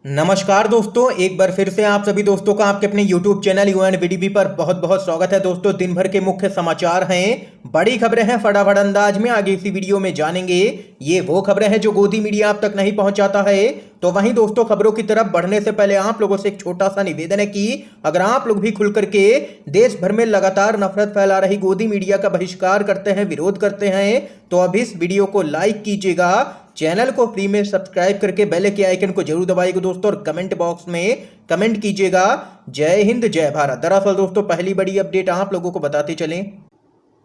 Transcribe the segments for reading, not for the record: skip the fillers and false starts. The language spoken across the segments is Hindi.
नमस्कार दोस्तों, एक बार फिर से आप सभी दोस्तों का आपके अपने YouTube चैनल UNVDP पर बहुत बहुत स्वागत है। दोस्तों, दिन भर के मुख्य समाचार हैं, बड़ी खबरें हैं, फटाफट अंदाज में आगे इसी वीडियो में जानेंगे। ये वो खबरें हैं जो गोदी मीडिया आप तक नहीं पहुंचाता है। तो वहीं दोस्तों, खबरों की तरफ बढ़ने से पहले आप लोगों से एक छोटा सा निवेदन है कि अगर आप लोग भी खुल करके देश भर में लगातार नफरत फैला रही गोदी मीडिया का बहिष्कार करते हैं, विरोध करते हैं, तो अभी इस वीडियो को लाइक कीजिएगा, चैनल को फ्री में सब्सक्राइब करके बेल के आइकन को जरूर दबाइएगा दोस्तों, और कमेंट बॉक्स में कमेंट कीजिएगा जय हिंद जय भारत। दरअसल दोस्तों, पहली बड़ी अपडेट आप लोगों को बताते चलें।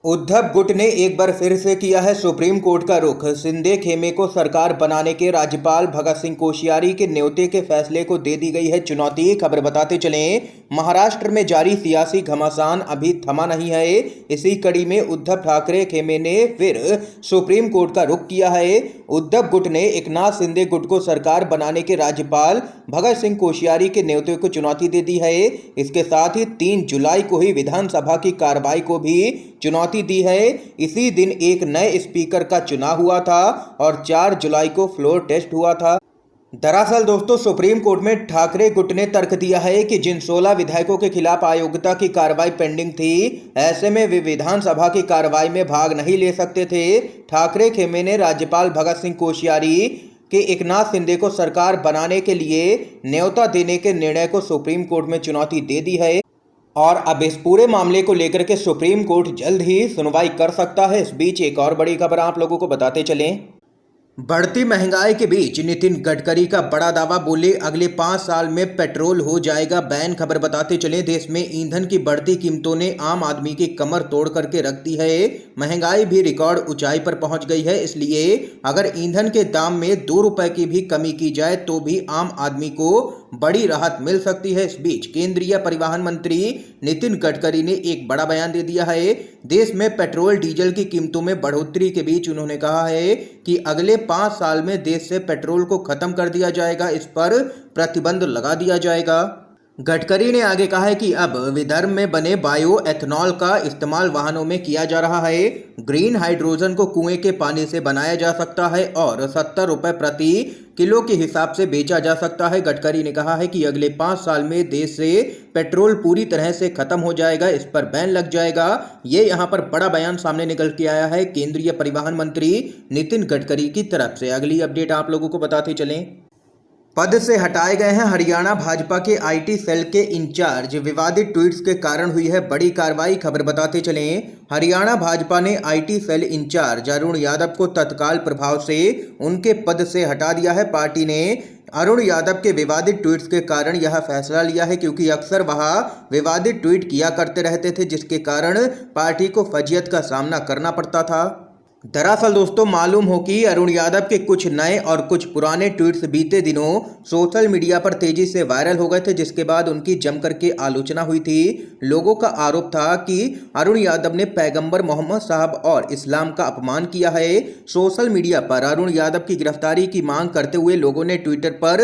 उद्धव गुट ने एक बार फिर से किया है सुप्रीम कोर्ट का रुख। शिंदे खेमे को सरकार बनाने के राज्यपाल भगत सिंह कोश्यारी के न्योते के फैसले को दे दी गई है चुनौती। खबर बताते चलें, महाराष्ट्र में जारी सियासी घमासान अभी थमा नहीं है। इसी कड़ी में उद्धव ठाकरे खेमे ने फिर सुप्रीम कोर्ट का रुख किया है। उद्धव गुट ने एकनाथ शिंदे गुट को सरकार बनाने के राज्यपाल भगत सिंह कोश्यारी के न्योते को चुनौती दे दी है। इसके साथ ही 3 जुलाई को ही विधानसभा की कार्रवाई को भी चुनौती दी है। इसी दिन एक नए स्पीकर का चुनाव हुआ था और 4 जुलाई को फ्लोर टेस्ट हुआ था। दरअसल दोस्तों, सुप्रीम कोर्ट में ठाकरे गुट ने तर्क दिया है कि जिन 16 विधायकों के खिलाफ अयोग्यता की कार्रवाई पेंडिंग थी, ऐसे में वे विधानसभा की कार्रवाई में भाग नहीं ले सकते थे। ठाकरे खेमे ने राज्यपाल भगत सिंह कोश्यारी के एकनाथ शिंदे को सरकार बनाने के लिए न्योता देने के निर्णय को सुप्रीम कोर्ट में चुनौती दे दी है और अब इस पूरे मामले को लेकर के सुप्रीम कोर्ट जल्द ही सुनवाई कर सकता है। इस बीच एक और बड़ी खबर आप लोगों को बताते चलें। बढ़ती महंगाई के बीच नितिन गडकरी का बड़ा दावा, बोले अगले 5 साल में पेट्रोल हो जाएगा बैन। खबर बताते चले, देश में ईंधन की बढ़ती कीमतों ने आम आदमी की कमर तोड़ करके रख दी है। महंगाई भी रिकॉर्ड ऊंचाई पर पहुंच गई है। इसलिए अगर ईंधन के दाम में 2 रुपए की भी कमी की जाए तो भी आम आदमी को बड़ी राहत मिल सकती है। इस बीच केंद्रीय परिवहन मंत्री नितिन गडकरी ने एक बड़ा बयान दे दिया है। देश में पेट्रोल डीजल की कीमतों में बढ़ोतरी के बीच उन्होंने कहा है कि अगले 5 साल में देश से पेट्रोल को खत्म कर दिया जाएगा, इस पर प्रतिबंध लगा दिया जाएगा। गडकरी ने आगे कहा है कि अब विदर्भ में बने बायो एथनॉल का इस्तेमाल वाहनों में किया जा रहा है। ग्रीन हाइड्रोजन को कुएं के पानी से बनाया जा सकता है और 70 रुपए प्रति किलो के हिसाब से बेचा जा सकता है। गडकरी ने कहा है कि अगले 5 साल में देश से पेट्रोल पूरी तरह से खत्म हो जाएगा, इस पर बैन लग जाएगा। ये यहाँ पर बड़ा बयान सामने निकल के आया है केंद्रीय परिवहन मंत्री नितिन गडकरी की तरफ से। अगली अपडेट आप लोगों को बताते चलें। पद से हटाए गए हैं हरियाणा भाजपा के आईटी सेल के इंचार्ज। विवादित ट्वीट्स के कारण हुई है बड़ी कार्रवाई। खबर बताते चलें, हरियाणा भाजपा ने IT cell in charge Arun Yadav को तत्काल प्रभाव से उनके पद से हटा दिया है। पार्टी ने अरुण यादव के विवादित ट्वीट्स के कारण यह फैसला लिया है, क्योंकि अक्सर वह विवादित ट्वीट किया करते रहते थे, जिसके कारण पार्टी को फजीयत का सामना करना पड़ता था। दरअसल दोस्तों, मालूम हो कि अरुण यादव के कुछ नए और कुछ पुराने ट्वीट्स बीते दिनों सोशल मीडिया पर तेजी से वायरल हो गए थे, जिसके बाद उनकी जमकर के आलोचना हुई थी। लोगों का आरोप था कि अरुण यादव ने पैगंबर मोहम्मद साहब और इस्लाम का अपमान किया है। सोशल मीडिया पर अरुण यादव की गिरफ्तारी की मांग करते हुए लोगों ने ट्विटर पर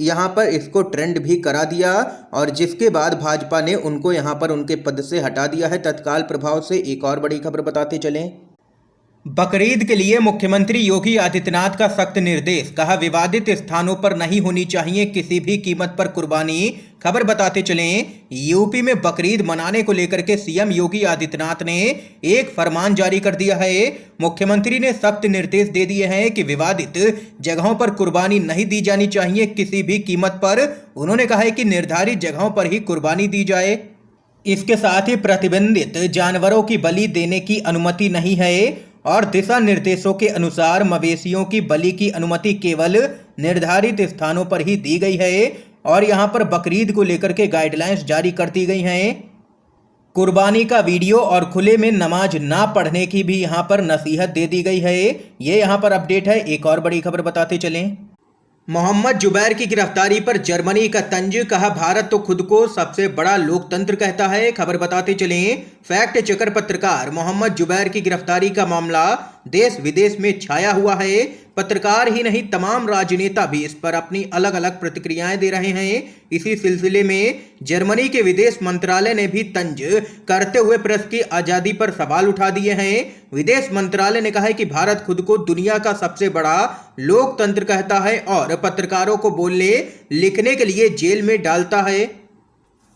यहाँ पर इसको ट्रेंड भी करा दिया, और जिसके बाद भाजपा ने उनको यहाँ पर उनके पद से हटा दिया है तत्काल प्रभाव से। एक और बड़ी खबर बताते चलें। बकरीद के लिए मुख्यमंत्री योगी आदित्यनाथ का सख्त निर्देश, कहा विवादित स्थानों पर नहीं होनी चाहिए किसी भी कीमत पर कुर्बानी। खबर बताते चलें, यूपी में बकरीद मनाने को लेकर के सीएम योगी आदित्यनाथ ने एक फरमान जारी कर दिया है। मुख्यमंत्री ने सख्त निर्देश दे दिए हैं कि विवादित जगहों पर कुर्बानी नहीं दी जानी चाहिए किसी भी कीमत पर। उन्होंने कहा है कि निर्धारित जगहों पर ही कुर्बानी दी जाए। इसके साथ ही प्रतिबंधित जानवरों की बलि देने की अनुमति नहीं है और दिशा निर्देशों के अनुसार मवेशियों की बलि की अनुमति केवल निर्धारित स्थानों पर ही दी गई है और यहां पर बकरीद को लेकर के गाइडलाइंस जारी कर दी गई हैं। कुर्बानी का वीडियो और खुले में नमाज ना पढ़ने की भी यहां पर नसीहत दे दी गई है। ये यहां पर अपडेट है। एक और बड़ी खबर बताते चलें। मोहम्मद जुबैर की गिरफ्तारी पर जर्मनी का तंज, कहा भारत तो खुद को सबसे बड़ा लोकतंत्र कहता है। खबर बताते चलें, फैक्ट चेकर पत्रकार मोहम्मद जुबैर की गिरफ्तारी का मामला देश विदेश में छाया हुआ है। पत्रकार ही नहीं, तमाम राजनेता भी इस पर अपनी अलग अलग प्रतिक्रियाएं दे रहे हैं। इसी सिलसिले में जर्मनी के विदेश मंत्रालय ने भी तंज करते हुए प्रेस की आजादी पर सवाल उठा दिए हैं। विदेश मंत्रालय ने कहा है कि भारत खुद को दुनिया का सबसे बड़ा लोकतंत्र कहता है और पत्रकारों को बोलने लिखने के लिए जेल में डालता है।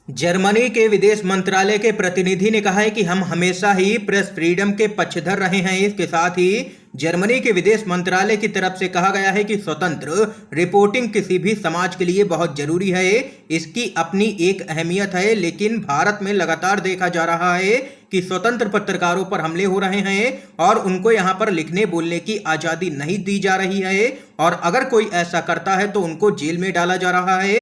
जर्मनी के विदेश मंत्रालय के प्रतिनिधि ने कहा है कि हम हमेशा ही प्रेस फ्रीडम के पक्षधर रहे हैं। इसके साथ ही जर्मनी के विदेश मंत्रालय की तरफ से कहा गया है कि स्वतंत्र रिपोर्टिंग किसी भी समाज के लिए बहुत जरूरी है। इसकी अपनी एक अहमियत है, लेकिन भारत में लगातार देखा जा रहा है कि स्वतंत्र पत्रकारों पर हमले हो रहे हैं और उनको यहाँ पर लिखने बोलने की आज़ादी नहीं दी जा रही है, और अगर कोई ऐसा करता है तो उनको जेल में डाला जा रहा है।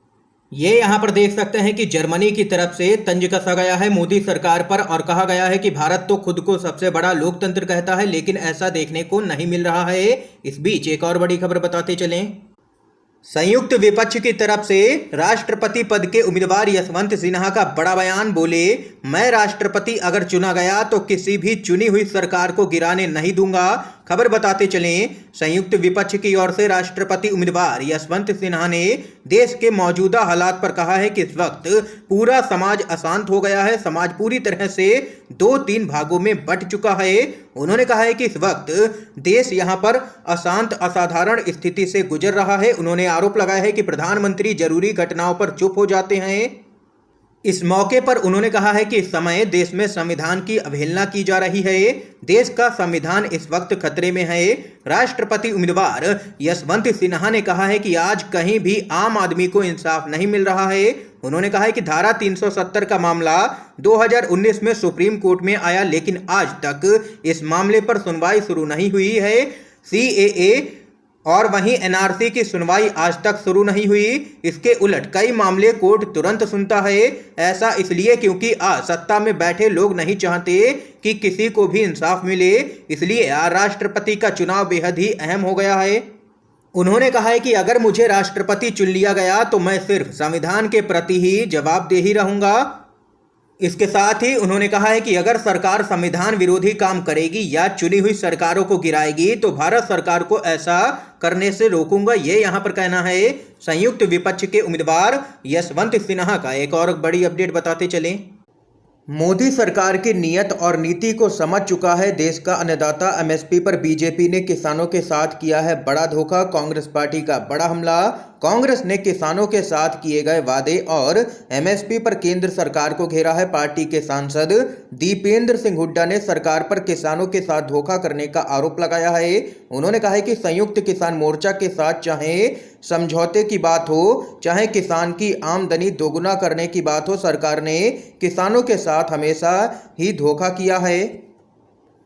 ये यहाँ पर देख सकते हैं कि जर्मनी की तरफ से तंज कसा गया है मोदी सरकार पर और कहा गया है कि भारत तो खुद को सबसे बड़ा लोकतंत्र कहता है, लेकिन ऐसा देखने को नहीं मिल रहा है। इस बीच एक और बड़ी खबर बताते चलें। संयुक्त विपक्ष की तरफ से राष्ट्रपति पद के उम्मीदवार यशवंत सिन्हा का बड़ा बयान। बोले, मैं राष्ट्रपति अगर चुना गया तो किसी भी चुनी हुई सरकार को गिराने नहीं दूंगा। खबर बताते चलें, संयुक्त विपक्ष की ओर से राष्ट्रपति उम्मीदवार यशवंत सिन्हा ने देश के मौजूदा हालात पर कहा है कि इस वक्त पूरा समाज अशांत हो गया है। समाज पूरी तरह से 2-3 भागों में बंट चुका है। उन्होंने कहा है कि इस वक्त देश यहां पर अशांत असाधारण स्थिति से गुजर रहा है। उन्होंने आरोप लगाया है कि प्रधानमंत्री जरूरी घटनाओं पर चुप हो जाते हैं। इस मौके पर उन्होंने कहा है कि इस समय देश में संविधान की अवहेलना की जा रही है। देश का संविधान इस वक्त खतरे में है। राष्ट्रपति उम्मीदवार यशवंत सिन्हा ने कहा है कि आज कहीं भी आम आदमी को इंसाफ नहीं मिल रहा है। उन्होंने कहा है कि धारा 370 का मामला 2019 में सुप्रीम कोर्ट में आया, लेकिन आज तक इस मामले पर सुनवाई शुरू नहीं हुई है। CAA और वहीं NRC की सुनवाई आज तक शुरू नहीं हुई। इसके उलट कई मामले कोर्ट तुरंत सुनता है। ऐसा इसलिए क्योंकि आज सत्ता में बैठे लोग नहीं चाहते कि किसी को भी इंसाफ मिले, इसलिए राष्ट्रपति का चुनाव बेहद ही अहम हो गया है। उन्होंने कहा है कि अगर मुझे राष्ट्रपति चुन लिया गया तो मैं सिर्फ संविधान के प्रति ही जवाबदेही रहूंगा। इसके साथ ही उन्होंने कहा है कि अगर सरकार संविधान विरोधी काम करेगी या चुनी हुई सरकारों को गिराएगी तो भारत सरकार को ऐसा करने से रोकूंगा। ये यहाँ पर कहना है संयुक्त विपक्ष के उम्मीदवार यशवंत सिन्हा का। एक और बड़ी अपडेट बताते चलें। मोदी सरकार की नीयत और नीति को समझ चुका है देश का अन्नदाता। MSP पर बीजेपी ने किसानों के साथ किया है बड़ा धोखा। कांग्रेस पार्टी का बड़ा हमला। कांग्रेस ने किसानों के साथ किए गए वादे और MSP पर केंद्र सरकार को घेरा है। पार्टी के सांसद दीपेंद्र सिंह हुड्डा ने सरकार पर किसानों के साथ धोखा करने का आरोप लगाया है। उन्होंने कहा है कि संयुक्त किसान मोर्चा के साथ चाहे समझौते की बात हो, चाहे किसान की आमदनी दोगुना करने की बात हो, सरकार ने किसानों के साथ हमेशा ही धोखा किया है।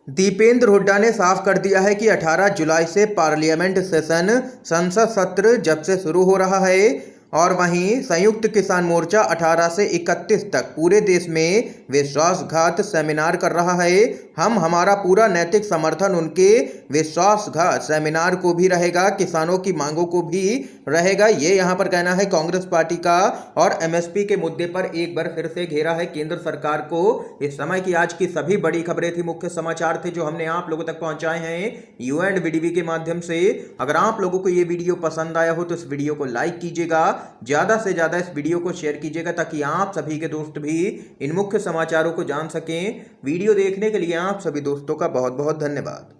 दीपेंद्र हुड्डा ने साफ कर दिया है कि 18 जुलाई से पार्लियामेंट सेशन संसद सत्र जब से शुरू हो रहा है और वहीं संयुक्त किसान मोर्चा 18 से 31 तक पूरे देश में विश्वासघात सेमिनार कर रहा है। हमारा पूरा नैतिक समर्थन उनके विश्वासघात सेमिनार को भी रहेगा, किसानों की मांगों को भी रहेगा। ये यहाँ पर कहना है कांग्रेस पार्टी का। और MSP के मुद्दे पर एक बार फिर से घेरा है केंद्र सरकार को। इस समय की आज की सभी बड़ी खबरें थी, मुख्य समाचार थे जो हमने आप लोगों तक पहुंचाए हैं UNVDB के माध्यम से। अगर आप लोगों को ये वीडियो पसंद आया हो तो इस वीडियो को लाइक कीजिएगा, ज्यादा से ज्यादा इस वीडियो को शेयर कीजिएगा ताकि आप सभी के दोस्त भी इन मुख्य समाचारों को जान सकें। वीडियो देखने के लिए आप सभी दोस्तों का बहुत बहुत धन्यवाद।